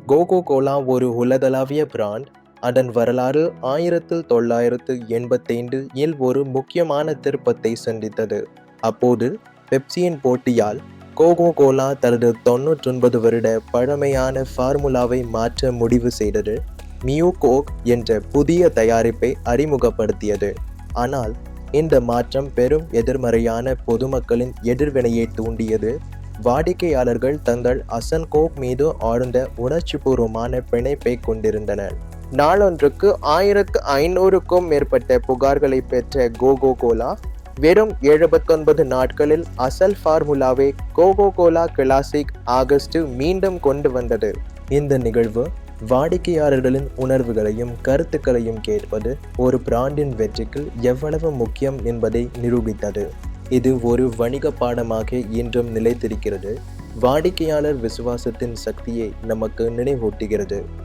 Cocoa Cola ஒரு உலகளாவிய brand. அதன் வரலாறு 1985 இல் ஒரு முக்கியமான திருப்பத்தை சந்தித்தது. அப்போது பெப்சியின் போட்டியால் கோகோ கோலா தனது 99 வருட பழமையான ஃபார்முலாவை மாற்ற முடிவு செய்தது. மியூ கோக் என்ற புதிய தயாரிப்பை அறிமுகப்படுத்தியது. ஆனால் இந்த மாற்றம் பெரும் எதிர்மறையான பொதுமக்களின் எதிர்வினையை தூண்டியது. வாடிக்கையாளர்கள் தங்கள் அசல் கோக் மீது ஆழ்ந்த உணர்ச்சிபூர்வமான பிணைப்பை கொண்டிருந்தனர். நாளொன்றுக்கு 1500க்கும் மேற்பட்ட புகார்களை பெற்ற கோகோ கோலா வெறும் 79 நாட்களில் அசல் ஃபார்முலாவை கோகோ கோலா கிளாசிக் ஆகஸ்ட் மீண்டும் கொண்டு வந்தது. இந்த நிகழ்வு வாடிக்கையாளர்களின் உணர்வுகளையும் கருத்துக்களையும் கேட்பது ஒரு பிராண்டின் வெற்றிக்கு எவ்வளவு முக்கியம் என்பதை நிரூபித்தது. இது ஒரு வணிக பாடமாக இன்றும் நிலைத்திருக்கிறது. வாடிக்கையாளர் விசுவாசத்தின் சக்தியை நமக்கு நினைவூட்டுகிறது.